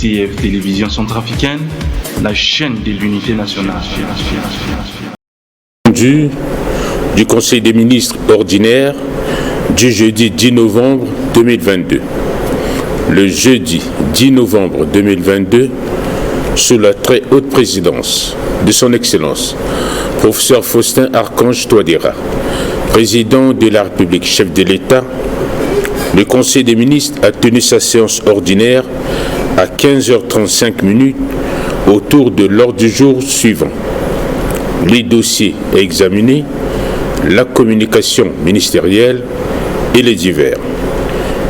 STF Télévision Centrafricaine, la chaîne de l'unité nationale. Du Conseil des ministres ordinaire du jeudi 10 novembre 2022. Le jeudi 10 novembre 2022, sous la très haute présidence de son Excellence, professeur Faustin Archange Touadéra, président de la République, chef de l'État, le Conseil des ministres a tenu sa séance ordinaire à 15h35 autour de l'ordre du jour suivant. Les dossiers à examiner, la communication ministérielle et les divers.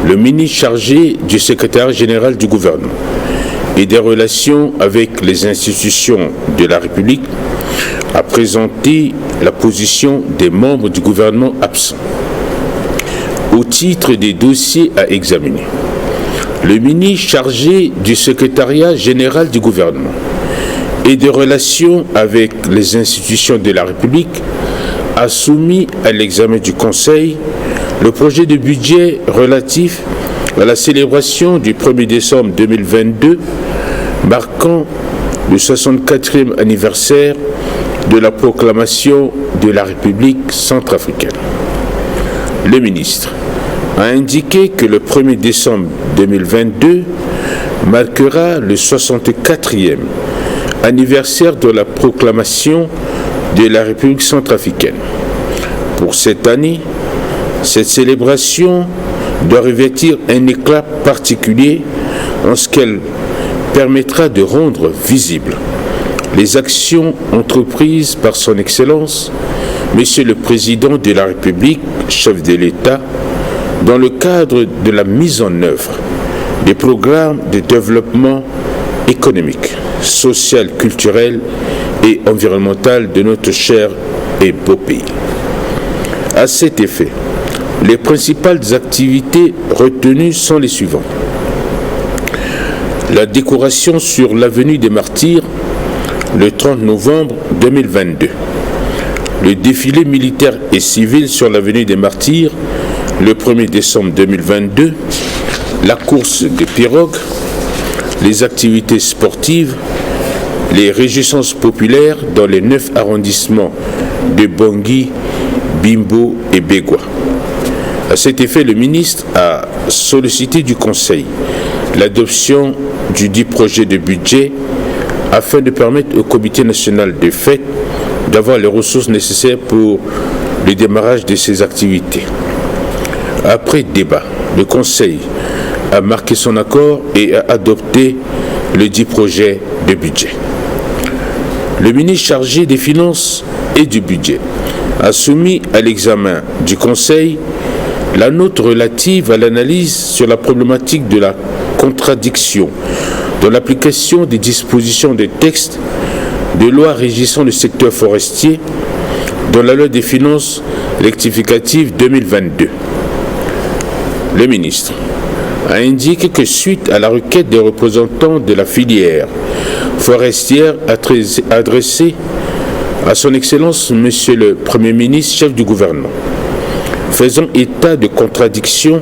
Le ministre chargé du secrétaire général du gouvernement et des relations avec les institutions de la République a présenté la position des membres du gouvernement absents. Au titre des dossiers à examiner, le ministre chargé du secrétariat général du gouvernement et des relations avec les institutions de la République a soumis à l'examen du Conseil le projet de budget relatif à la célébration du 1er décembre 2022, marquant le 64e anniversaire de la proclamation de la République centrafricaine. Le ministre a indiqué que le 1er décembre 2022 marquera le 64e anniversaire de la proclamation de la République centrafricaine. Pour cette année, cette célébration doit revêtir un éclat particulier en ce qu'elle permettra de rendre visibles les actions entreprises par son Excellence, Monsieur le Président de la République, chef de l'État, dans le cadre de la mise en œuvre des programmes de développement économique, social, culturel et environnemental de notre cher et beau pays. À cet effet, les principales activités retenues sont les suivantes. La décoration sur l'avenue des Martyrs le 30 novembre 2022. Le défilé militaire et civil sur l'avenue des Martyrs le 1er décembre 2022. La course des pirogues, les activités sportives, les réjouissances populaires dans les 9 arrondissements de Bangui, Bimbo et Bégua. À cet effet, le ministre a sollicité du Conseil l'adoption du dit projet de budget afin de permettre au Comité national des fêtes d'avoir les ressources nécessaires pour le démarrage de ces activités. Après débat, le Conseil a marqué son accord et a adopté le dit projet de budget. Le ministre chargé des Finances et du Budget a soumis à l'examen du Conseil la note relative à l'analyse sur la problématique de la contradiction dans l'application des dispositions des textes de loi régissant le secteur forestier dans la loi des finances rectificative 2022. Le ministre a indiqué que suite à la requête des représentants de la filière forestière adressée à son Excellence Monsieur le Premier ministre, chef du gouvernement, faisant état de contradiction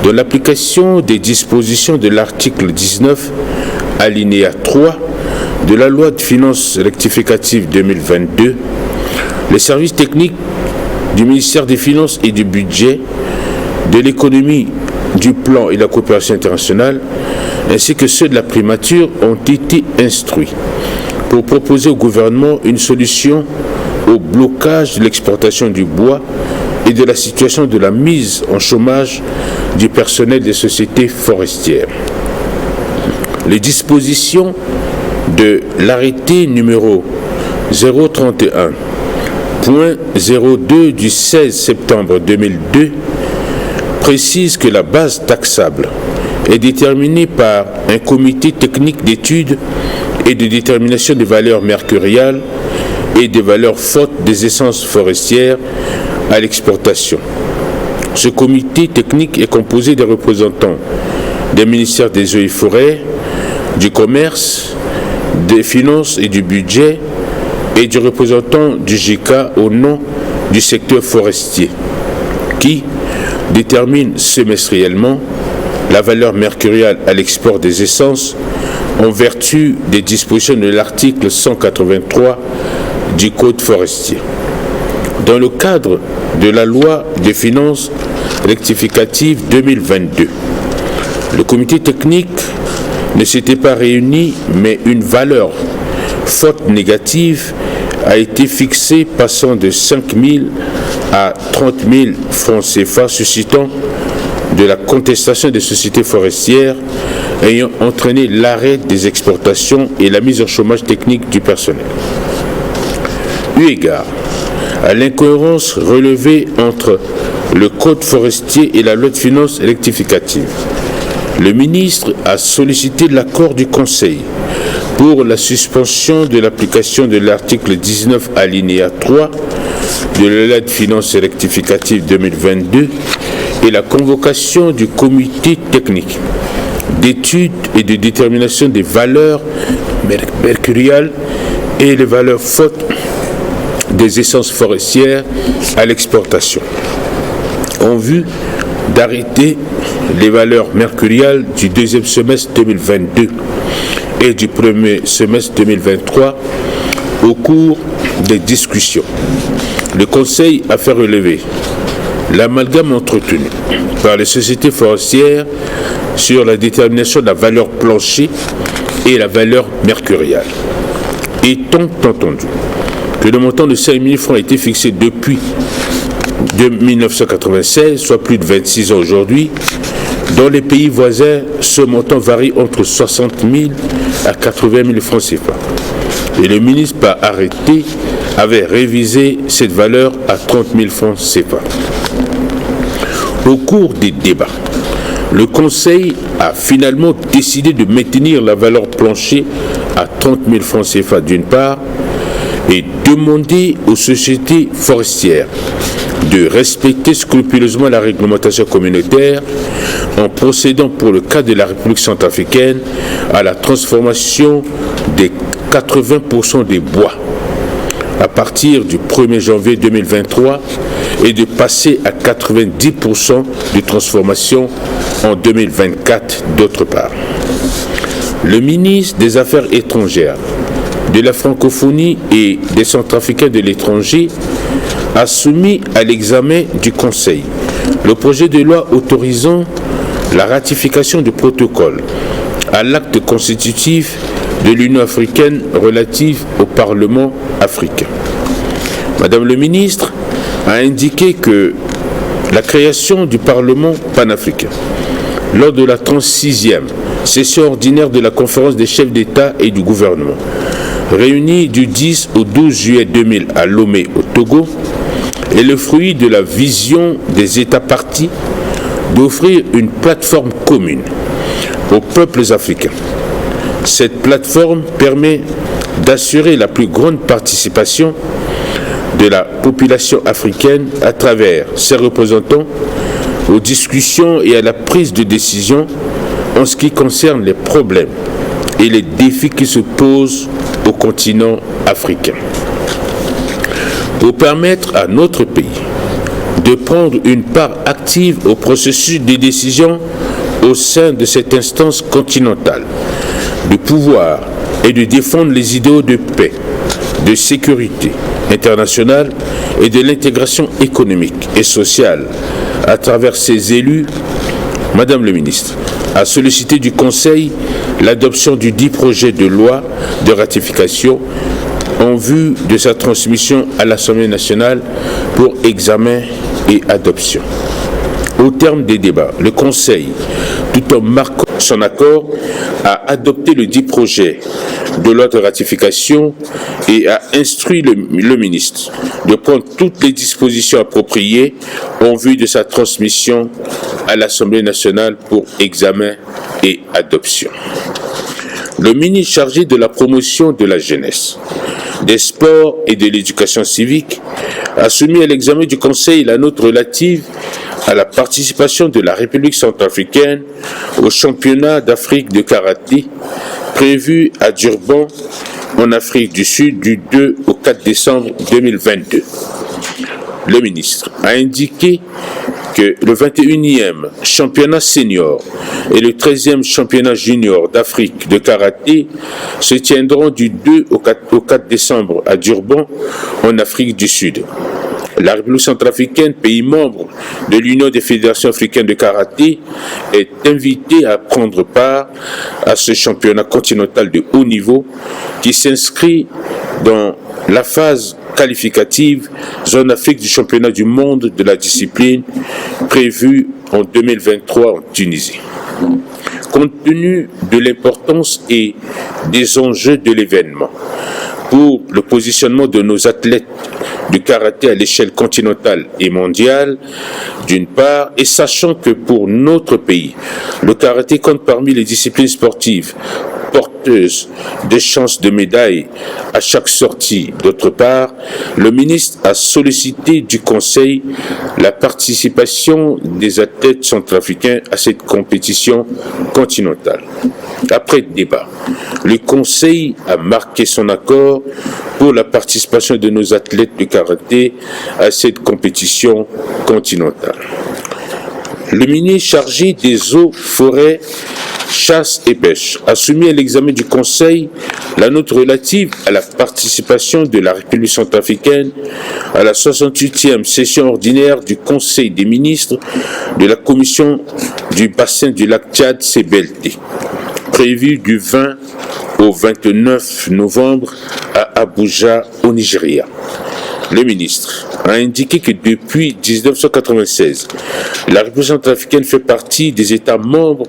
dans l'application des dispositions de l'article 19, alinéa 3 de la loi de finances rectificative 2022, les services techniques du ministère des Finances et du Budget, de l'économie, du plan et de la coopération internationale, ainsi que ceux de la primature ont été instruits pour proposer au gouvernement une solution au blocage de l'exportation du bois et de la situation de la mise en chômage du personnel des sociétés forestières. Les dispositions de l'arrêté numéro 031.02 du 16 septembre 2002 précise que la base taxable est déterminée par un comité technique d'études et de détermination des valeurs mercuriales et des valeurs fortes des essences forestières à l'exportation. Ce comité technique est composé des représentants des ministères des Eaux et Forêts, du Commerce, des Finances et du Budget et du représentant du JICA au nom du secteur forestier qui détermine semestriellement la valeur mercuriale à l'export des essences en vertu des dispositions de l'article 183 du Code forestier. Dans le cadre de la loi des finances rectificative 2022, le comité technique ne s'était pas réuni, mais une valeur forte négative a été fixée, passant de 5 000 à 30 000 francs CFA, suscitant de la contestation des sociétés forestières, ayant entraîné l'arrêt des exportations et la mise en chômage technique du personnel. Eu égard à l'incohérence relevée entre le Code forestier et la loi de finances rectificative, le ministre a sollicité l'accord du Conseil pour la suspension de l'application de l'article 19 alinéa 3 de la loi de finances rectificative 2022 et la convocation du comité technique d'études et de détermination des valeurs mercuriales et les valeurs fortes des essences forestières à l'exportation, en vue d'arrêter les valeurs mercuriales du deuxième semestre 2022 et du premier semestre 2023 au cours des discussions. Le Conseil a fait relever l'amalgame entretenu par les sociétés forestières sur la détermination de la valeur plancher et la valeur mercuriale. Étant entendu que le montant de 5 000 francs a été fixé depuis 1996, soit plus de 26 ans aujourd'hui, dans les pays voisins, ce montant varie entre 60 000 à 80 000 francs CFA. Et le ministre, par arrêté, avait révisé cette valeur à 30 000 francs CFA. Au cours des débats, le Conseil a finalement décidé de maintenir la valeur plancher à 30 000 francs CFA d'une part et demander aux sociétés forestières de respecter scrupuleusement la réglementation communautaire en procédant pour le cas de la République centrafricaine à la transformation des 80% des bois à partir du 1er janvier 2023 et de passer à 90% de transformation en 2024 d'autre part. Le ministre des Affaires étrangères, de la francophonie et des centrafricains de l'étranger a soumis à l'examen du Conseil le projet de loi autorisant la ratification du protocole à l'acte constitutif de l'Union africaine relative au Parlement africain. Madame le ministre a indiqué que la création du Parlement panafricain lors de la 36e session ordinaire de la conférence des chefs d'État et du gouvernement, réunie du 10 au 12 juillet 2000 à Lomé au Togo, est le fruit de la vision des États partis d'offrir une plateforme commune aux peuples africains. Cette plateforme permet d'assurer la plus grande participation de la population africaine à travers ses représentants aux discussions et à la prise de décision en ce qui concerne les problèmes et les défis qui se posent au continent africain. Pour permettre à notre pays de prendre une part active au processus de décision au sein de cette instance continentale, de pouvoir et de défendre les idéaux de paix, de sécurité internationale et de l'intégration économique et sociale à travers ses élus, Madame le ministre a sollicité du Conseil l'adoption du dit projet de loi de ratification en vue de sa transmission à l'Assemblée nationale pour examen et adoption. Au terme des débats, le Conseil, tout en marquant son accord, a adopté le dit projet de loi de ratification et a instruit le ministre de prendre toutes les dispositions appropriées en vue de sa transmission à l'Assemblée nationale pour examen et adoption. Le ministre chargé de la promotion de la jeunesse, des sports et de l'éducation civique a soumis à l'examen du Conseil la note relative à la participation de la République centrafricaine au championnat d'Afrique de karaté prévu à Durban, en Afrique du Sud, du 2 au 4 décembre 2022. Le ministre a indiqué que le 21e championnat senior et le 13e championnat junior d'Afrique de karaté se tiendront du 2 au 4 décembre à Durban, en Afrique du Sud. La République centrafricaine, pays membre de l'Union des fédérations africaines de karaté, est invitée à prendre part à ce championnat continental de haut niveau qui s'inscrit dans la phase qualificative zone Afrique du championnat du monde de la discipline prévue en 2023 en Tunisie. Compte tenu de l'importance et des enjeux de l'événement, pour le positionnement de nos athlètes du karaté à l'échelle continentale et mondiale, d'une part, et sachant que pour notre pays, le karaté compte parmi les disciplines sportives porteuses de chances de médailles à chaque sortie. D'autre part, le ministre a sollicité du Conseil la participation des athlètes centrafricains à cette compétition continentale. Après débat, le Conseil a marqué son accord pour la participation de nos athlètes de karaté à cette compétition continentale. Le ministre chargé des eaux, forêts, chasse et pêche a soumis à l'examen du Conseil la note relative à la participation de la République centrafricaine à la 68e session ordinaire du Conseil des ministres de la Commission du bassin du lac Tchad CBLT, prévue du 20 au 29 novembre à Abuja, au Nigeria. Le ministre a indiqué que depuis 1996, la République centrafricaine fait partie des États membres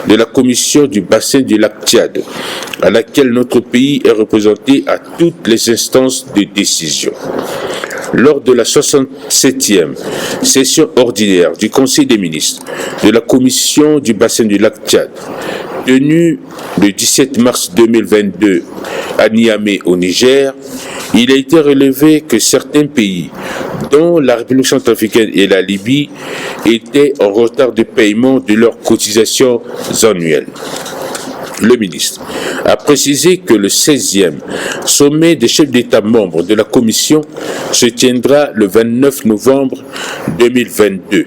de la Commission du bassin du lac Tchad, à laquelle notre pays est représenté à toutes les instances de décision. Lors de la 67e session ordinaire du Conseil des ministres de la Commission du bassin du lac Tchad, tenue le 17 mars 2022 à Niamey au Niger, il a été relevé que certains pays, dont la République centrafricaine et la Libye, étaient en retard de paiement de leurs cotisations annuelles. Le ministre a précisé que le 16e sommet des chefs d'État membres de la Commission se tiendra le 29 novembre 2022.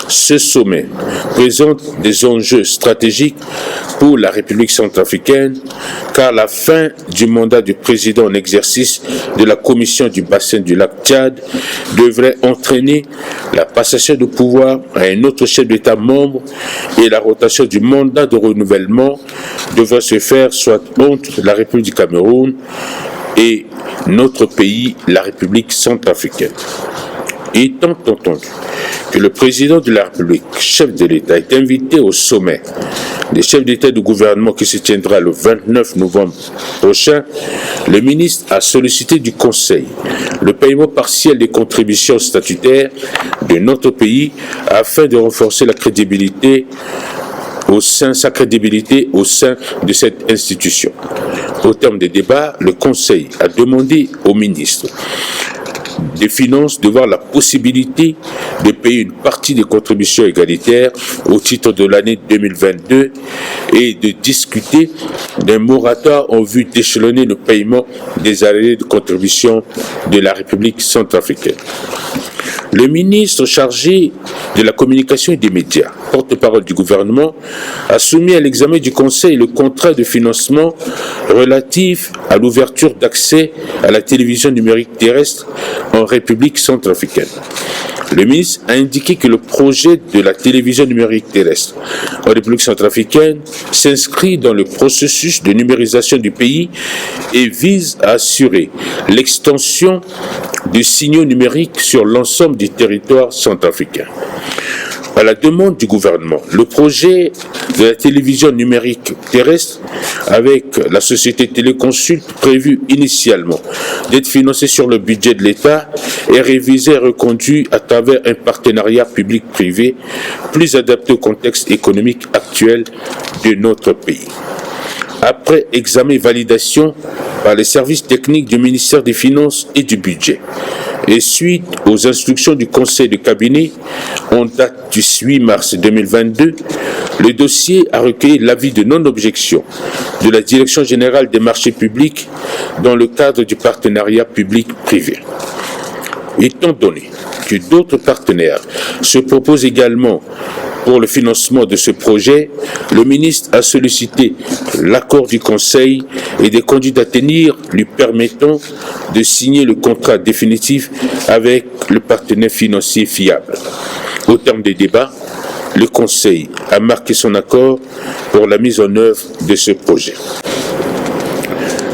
Ce sommet présente des enjeux stratégiques pour la République centrafricaine, car la fin du mandat du président en exercice de la Commission du bassin du lac Tchad devrait entraîner la passation de pouvoir à un autre chef d'État membre et la rotation du mandat de renouvellement devrait se faire soit entre la République du Cameroun et notre pays, la République centrafricaine. Étant entendu que le président de la République, chef de l'État, est invité au sommet des chefs d'État et de gouvernement qui se tiendra le 29 novembre prochain, le ministre a sollicité du Conseil le paiement partiel des contributions statutaires de notre pays afin de renforcer sa crédibilité au sein de cette institution. Au terme des débats, le Conseil a demandé au ministre des Finances de voir la possibilité de payer une partie des contributions égalitaires au titre de l'année 2022 et de discuter d'un moratoire en vue d'échelonner le paiement des années de contribution de la République centrafricaine. Le ministre chargé de la communication et des médias, porte-parole du gouvernement, a soumis à l'examen du Conseil le contrat de financement relatif à l'ouverture d'accès à la télévision numérique terrestre en République centrafricaine. Le ministre a indiqué que le projet de la télévision numérique terrestre en République centrafricaine s'inscrit dans le processus de numérisation du pays et vise à assurer l'extension de signaux numériques sur l'ensemble du territoire centrafricain. À la demande du gouvernement, le projet de la télévision numérique terrestre avec la société Téléconsult prévu initialement d'être financé sur le budget de l'État est révisé et reconduit à travers un partenariat public-privé plus adapté au contexte économique actuel de notre pays. Après examen et validation par les services techniques du ministère des Finances et du Budget, et suite aux instructions du Conseil de cabinet en date du 8 mars 2022, le dossier a recueilli l'avis de non-objection de la Direction générale des marchés publics dans le cadre du partenariat public-privé. Étant donné que d'autres partenaires se proposent également pour le financement de ce projet, le ministre a sollicité l'accord du Conseil et des conduites à tenir lui permettant de signer le contrat définitif avec le partenaire financier fiable. Au terme des débats, le Conseil a marqué son accord pour la mise en œuvre de ce projet.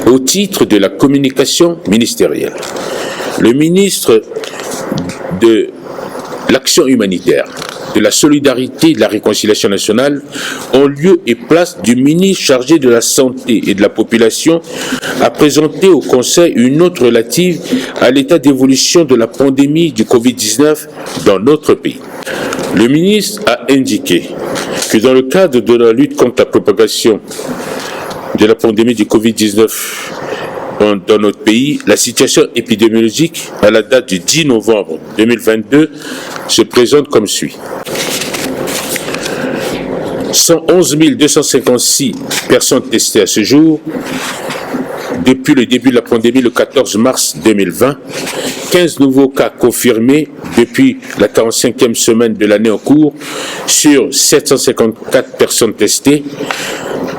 Au titre de la communication ministérielle, le ministre de l'Action humanitaire, de la solidarité et de la réconciliation nationale, en lieu et place du ministre chargé de la santé et de la population, a présenté au Conseil une note relative à l'état d'évolution de la pandémie du Covid-19 dans notre pays. Le ministre a indiqué que dans le cadre de la lutte contre la propagation de la pandémie du Covid-19 dans notre pays, la situation épidémiologique à la date du 10 novembre 2022 se présente comme suit. 111 256 personnes testées à ce jour depuis le début de la pandémie le 14 mars 2020, 15 nouveaux cas confirmés depuis la 45e semaine de l'année en cours sur 754 personnes testées,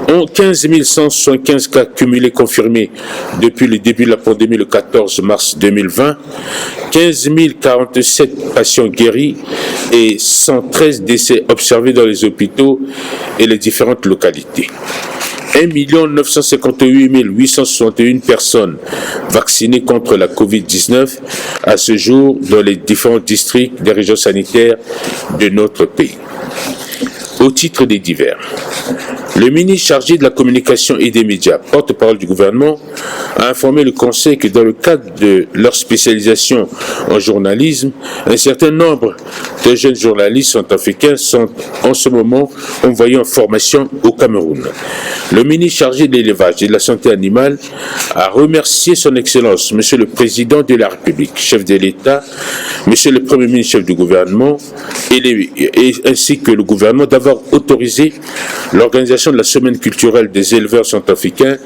15 175 cas cumulés confirmés depuis le début de la pandémie le 14 mars 2020, 15 047 patients guéris et 113 décès observés dans les hôpitaux et les différentes localités. 1 958 861 personnes vaccinées contre la COVID-19 à ce jour dans les différents districts des régions sanitaires de notre pays. Au titre des divers, le ministre chargé de la communication et des médias, porte-parole du gouvernement, a informé le Conseil que dans le cadre de leur spécialisation en journalisme, un certain nombre de jeunes journalistes centrafricains sont en ce moment envoyés en formation au Cameroun. Le ministre chargé de l'élevage et de la santé animale a remercié son Excellence, Monsieur le Président de la République, chef de l'État, Monsieur le Premier ministre, chef du gouvernement, ainsi que le gouvernement d'avoir autorisé l'organisation de la semaine culturelle des éleveurs centrafricains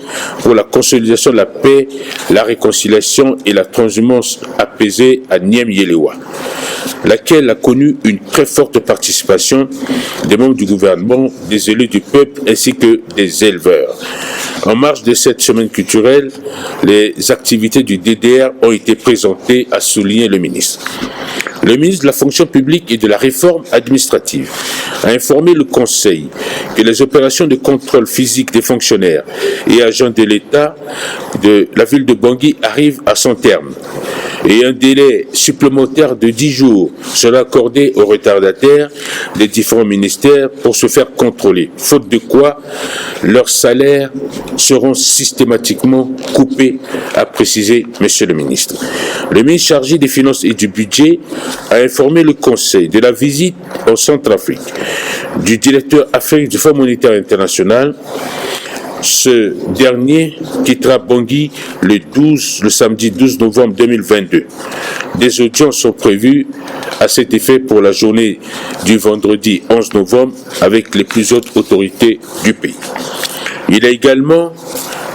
pour la consolidation de la paix, la réconciliation et la transhumance apaisée à Niamey-Yelewa, laquelle a connu une très forte participation des membres du gouvernement, des élus du peuple ainsi que des éleveurs. En marge de cette semaine culturelle, les activités du DDR ont été présentées, a souligné le ministre. Le ministre de la fonction publique et de la réforme administrative a informé le Conseil que les opérations de contrôle physique des fonctionnaires et agents de l'État de la ville de Bangui arrivent à son terme et un délai supplémentaire de 10 jours sera accordé aux retardataires des différents ministères pour se faire contrôler, faute de quoi leurs salaires seront systématiquement coupés, a précisé M. le ministre. Le ministre chargé des Finances et du Budget a informé le Conseil de la visite en Centrafrique du directeur Afrique du Fonds monétaire international. Ce dernier quittera Bangui le samedi 12 novembre 2022. Des audiences sont prévues à cet effet pour la journée du vendredi 11 novembre avec les plus hautes autorités du pays. Il a également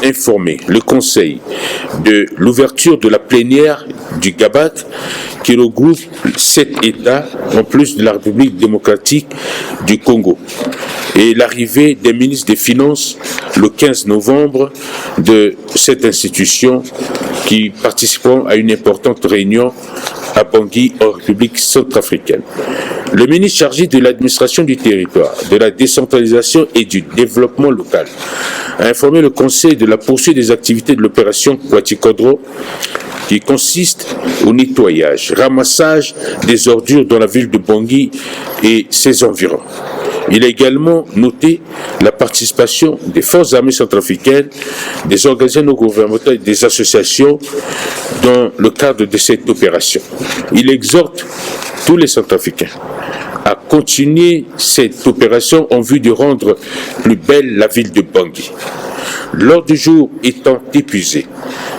informé le Conseil de l'ouverture de la plénière du Gabat qui regroupe 7 États en plus de la République démocratique du Congo et l'arrivée des ministres des Finances le 15 novembre de cette institution qui participeront à une importante réunion à Bangui en République centrafricaine. Le ministre chargé de l'administration du territoire, de la décentralisation et du développement local a informé le Conseil de la poursuite des activités de l'opération Kwatikodro qui consiste au nettoyage, ramassage des ordures dans la ville de Bangui et ses environs. Il a également noté la participation des forces armées centrafricaines, des organisations non gouvernementales et des associations dans le cadre de cette opération. Il exhorte tous les Centrafricains à continuer cette opération en vue de rendre plus belle la ville de Bangui. L'ordre du jour étant épuisé,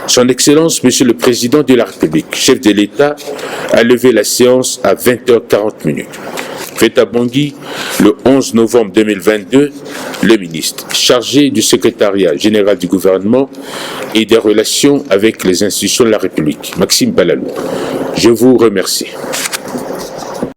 Son Excellence, Monsieur le Président de la République, chef de l'État, a levé la séance à 20h40. Fait à Bangui, le 11 novembre 2022, le ministre chargé du secrétariat général du gouvernement et des relations avec les institutions de la République, Maxime Balalou. Je vous remercie.